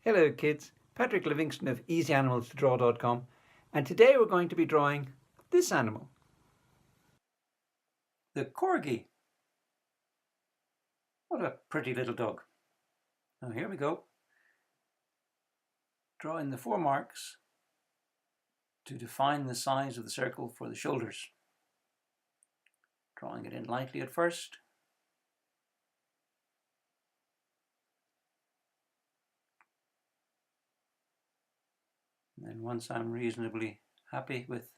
Hello kids, Patrick Livingstone of EasyAnimalsToDraw.com, and today we're going to be drawing this animal. The Corgi. What a pretty little dog. Now here we go. Drawing the 4 marks to define the size of the circle for the shoulders. Drawing it in lightly at first. And then once I'm reasonably happy with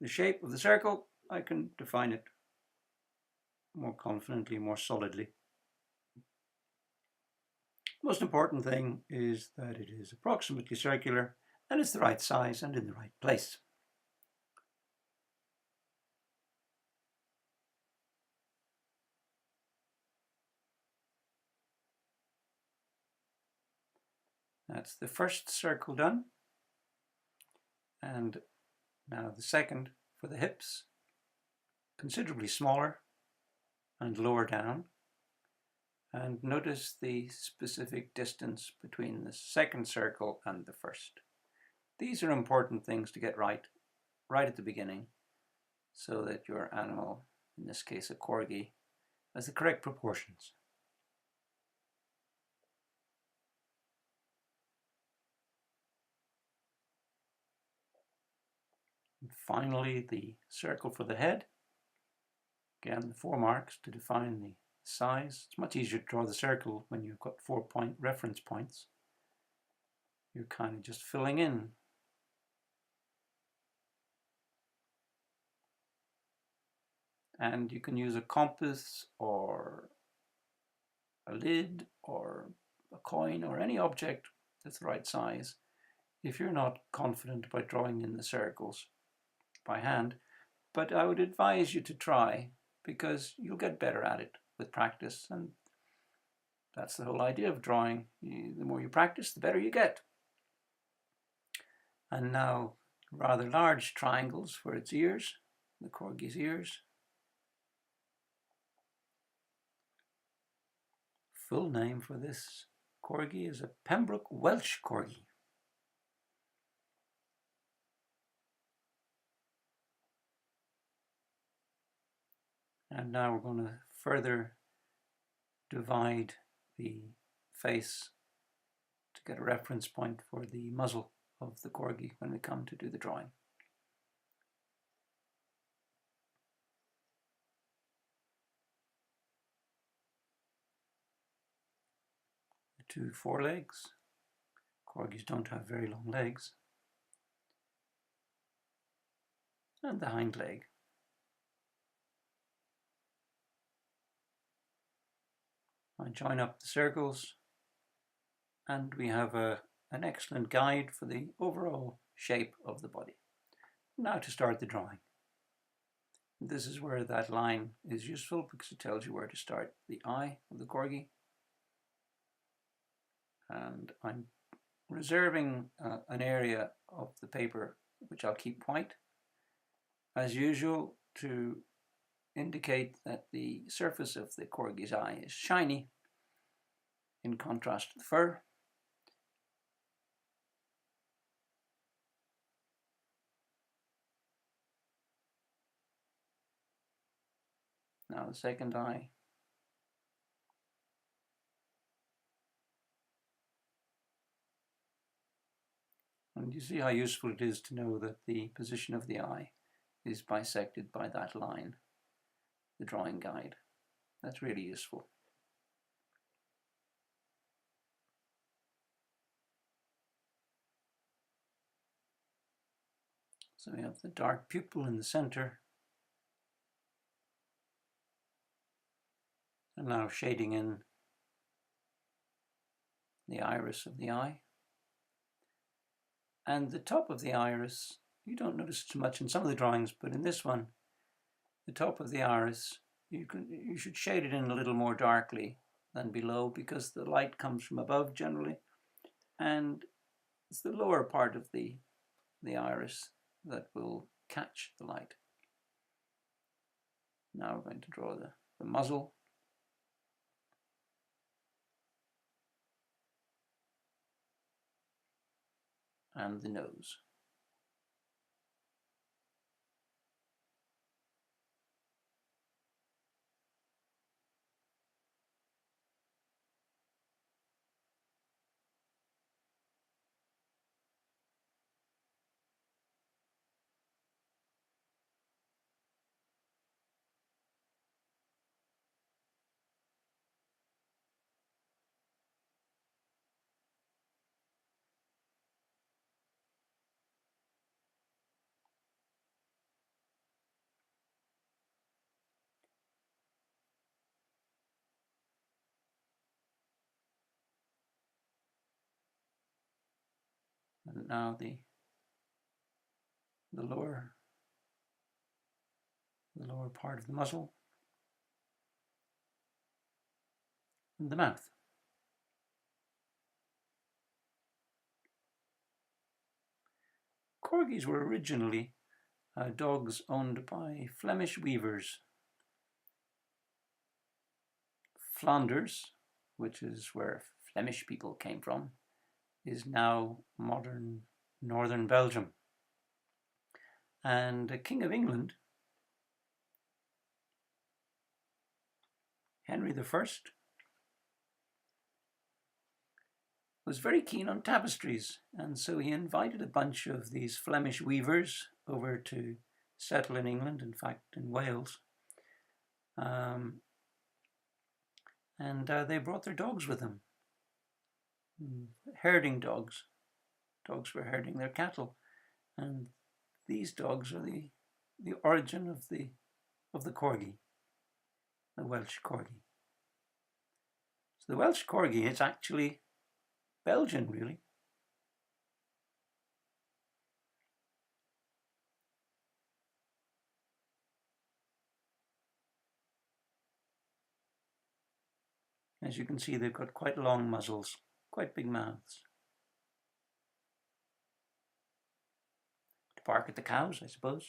the shape of the circle, I can define it more confidently, more solidly. The most important thing is that it is approximately circular and it's the right size and in the right place. That's the first circle done. And now the second for the hips, considerably smaller and lower down. And notice the specific distance between the second circle and the first. These are important things to get right at the beginning so that your animal, in this case a Corgi, has the correct proportions. And finally, the circle for the head. Again, the 4 marks to define the size. It's much easier to draw the circle when you've got 4 reference points. You're kind of just filling in. And you can use a compass or a lid or a coin or any object that's the right size if you're not confident about drawing in the circles by hand. But I would advise you to try because you'll get better at it with practice, and that's the whole idea of drawing. The more you practice, the better you get. And now rather large triangles for its ears, the Corgi's ears. Full name for this Corgi is a Pembroke Welsh Corgi. And now we're going to further divide the face to get a reference point for the muzzle of the Corgi when we come to do the drawing. The 2 forelegs. Corgis don't have very long legs. And the hind leg. I join up the circles and we have an excellent guide for the overall shape of the body. Now to start the drawing. This is where that line is useful because it tells you where to start the eye of the Corgi. And I'm reserving an area of the paper which I'll keep white, as usual, to indicate that the surface of the Corgi's eye is shiny in contrast to the fur. Now the second eye. And you see how useful it is to know that the position of the eye is bisected by that line, the drawing guide. That's really useful. So we have the dark pupil in the center. And now shading in the iris of the eye. And the top of the iris, you don't notice too much in some of the drawings, but in this one, the top of the iris, you should shade it in a little more darkly than below because the light comes from above generally, and it's the lower part of the iris that will catch the light. Now we're going to draw the muzzle. and the nose. And now the lower part of the muzzle and the mouth. Corgis were originally dogs owned by Flemish weavers. Flanders, which is where Flemish people came from, is now modern northern Belgium. And the King of England, Henry I, was very keen on tapestries, and so he invited a bunch of these Flemish weavers over to settle in England, in fact in Wales. And they brought their dogs with them, herding dogs. Dogs were herding their cattle, and these dogs are the origin of the Corgi, the Welsh Corgi. So the Welsh Corgi is actually Belgian, really. As you can see, they've got quite long muzzles, quite big mouths. To bark at the cows, I suppose.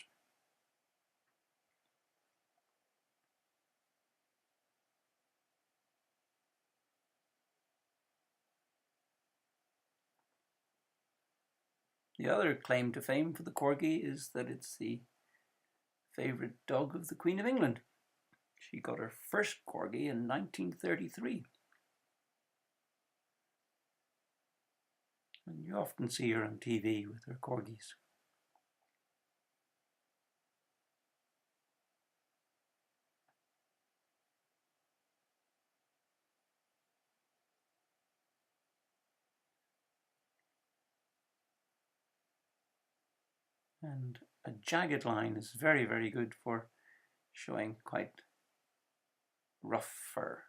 The other claim to fame for the Corgi is that it's the favourite dog of the Queen of England. She got her first Corgi in 1933. And you often see her on TV with her Corgis. And a jagged line is very, very good for showing quite rough fur.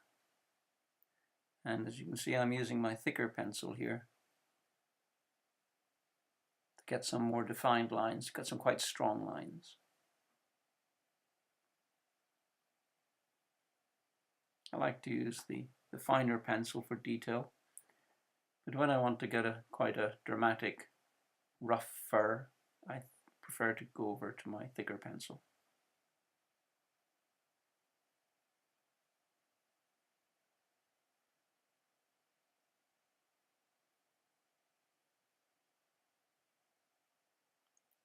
And as you can see, I'm using my thicker pencil here to get some more defined lines, get some quite strong lines. I like to use the finer pencil for detail, but when I want to get quite a dramatic rough fur, I prefer to go over to my thicker pencil.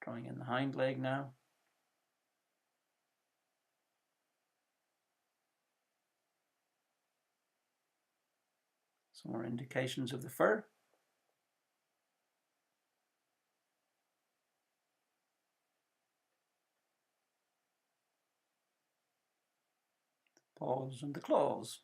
Drawing in the hind leg now. Some more indications of the fur. The paws and the claws.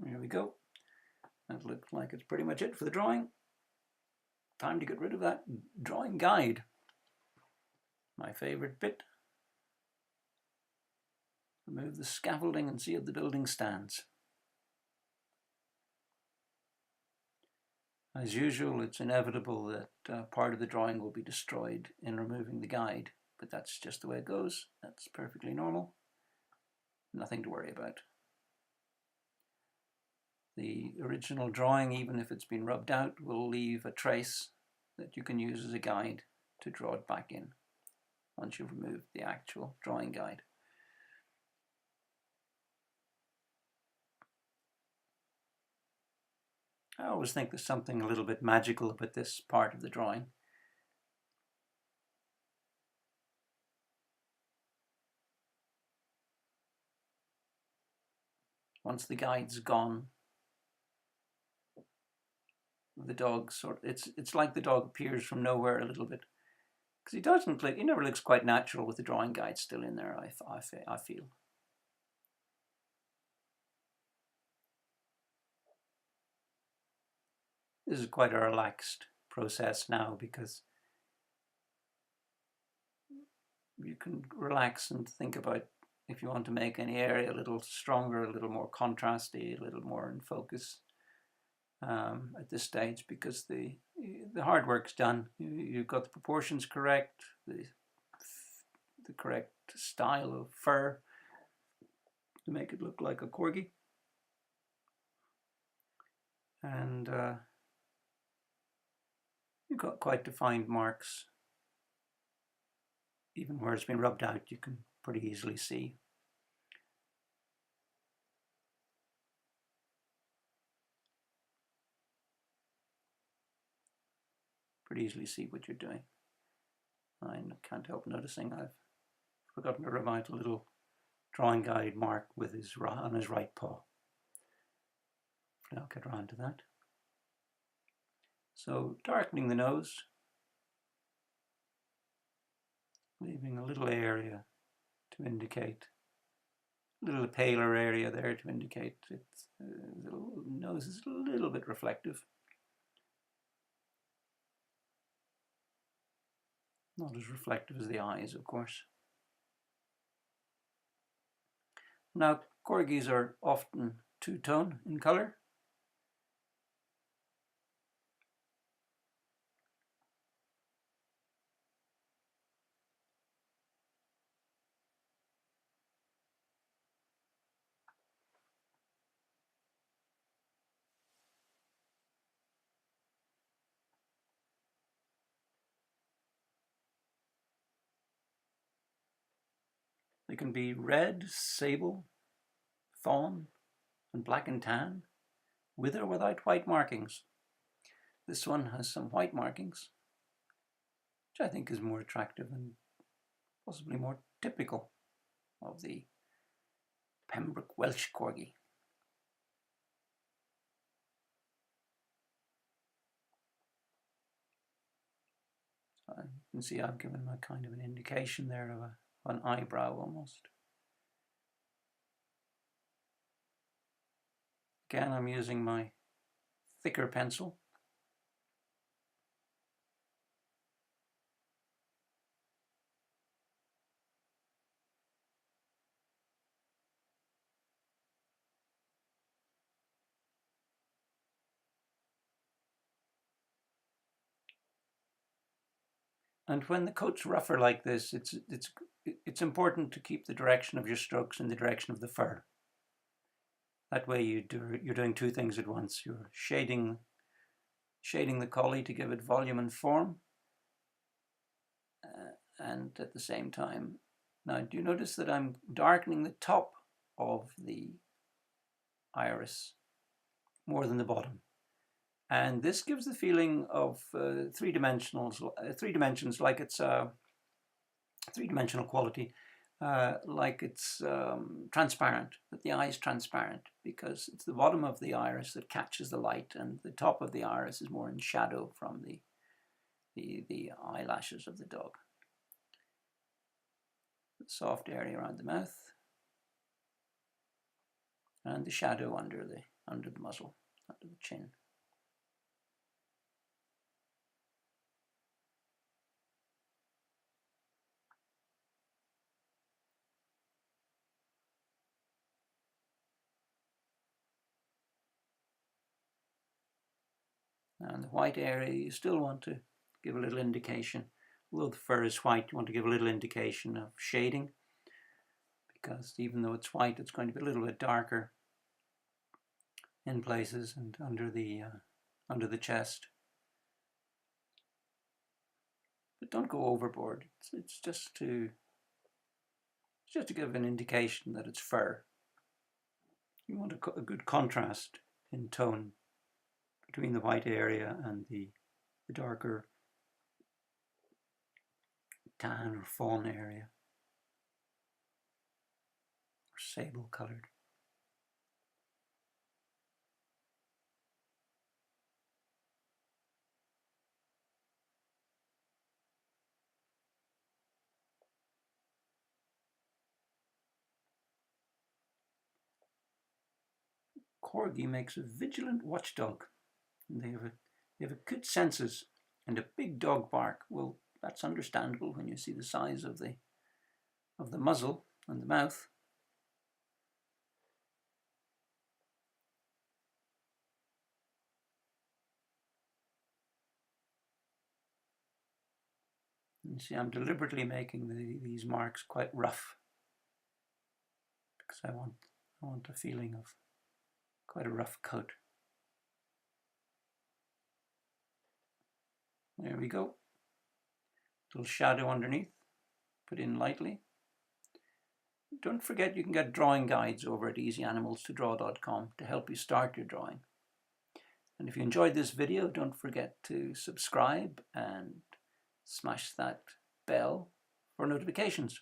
There we go. That looks like it's pretty much it for the drawing. Time to get rid of that drawing guide. My favorite bit. remove the scaffolding and see how the building stands. As usual, it's inevitable that part of the drawing will be destroyed in removing the guide, but that's just the way it goes. That's perfectly normal. Nothing to worry about. The original drawing, even if it's been rubbed out, will leave a trace that you can use as a guide to draw it back in once you've removed the actual drawing guide. I always think there's something a little bit magical about this part of the drawing. Once the guide's gone, the dog it's like the dog appears from nowhere a little bit, because he never looks quite natural with the drawing guide still in there, I feel. This is quite a relaxed process now, because you can relax and think about if you want to make any area a little stronger, a little more contrasty, a little more in focus at this stage, because the hard work's done. You've got the proportions correct, the correct style of fur to make it look like a corgi, and you've got quite defined marks. Even where it's been rubbed out, you can pretty easily see. Pretty easily see what you're doing. I can't help noticing I've forgotten to rub out a little drawing guide mark with on his right paw. I'll get around to that. So darkening the nose, leaving a little area to indicate, a little paler area there to indicate the nose is a little bit reflective. Not as reflective as the eyes, of course. Now, corgis are often two-tone in colour. They can be red, sable, fawn, and black and tan, with or without white markings. This one has some white markings, which I think is more attractive and possibly more typical of the Pembroke Welsh Corgi. So you can see I've given them a kind of an indication there of an eyebrow almost. Again, I'm using my thicker pencil. And when the coat's rougher like this, it's important to keep the direction of your strokes in the direction of the fur. That way you're doing two things at once. You're shading the collie to give it volume and form, and at the same time, now do you notice that I'm darkening the top of the iris more than the bottom? And this gives the feeling of three dimensions, like it's a three-dimensional quality, like it's transparent, that the eye is transparent, because it's the bottom of the iris that catches the light, and the top of the iris is more in shadow from the eyelashes of the dog. The soft area around the mouth, and the shadow under the muzzle, under the chin. the white area, you still want to give a little indication. Although the fur is white, you want to give a little indication of shading, because even though it's white, it's going to be a little bit darker in places and under the chest. But don't go overboard. It's just to give an indication that it's fur. You want a good contrast in tone between the white area and the darker tan or fawn area, or sable coloured. Corgi makes a vigilant watchdog. And they have a good senses and a big dog bark. Well, that's understandable when you see the size of the muzzle and the mouth. You see, I'm deliberately making these marks quite rough because I want a feeling of quite a rough coat. There we go. Little shadow underneath, put in lightly. Don't forget you can get drawing guides over at easyanimals2draw.com to help you start your drawing. And if you enjoyed this video, don't forget to subscribe and smash that bell for notifications.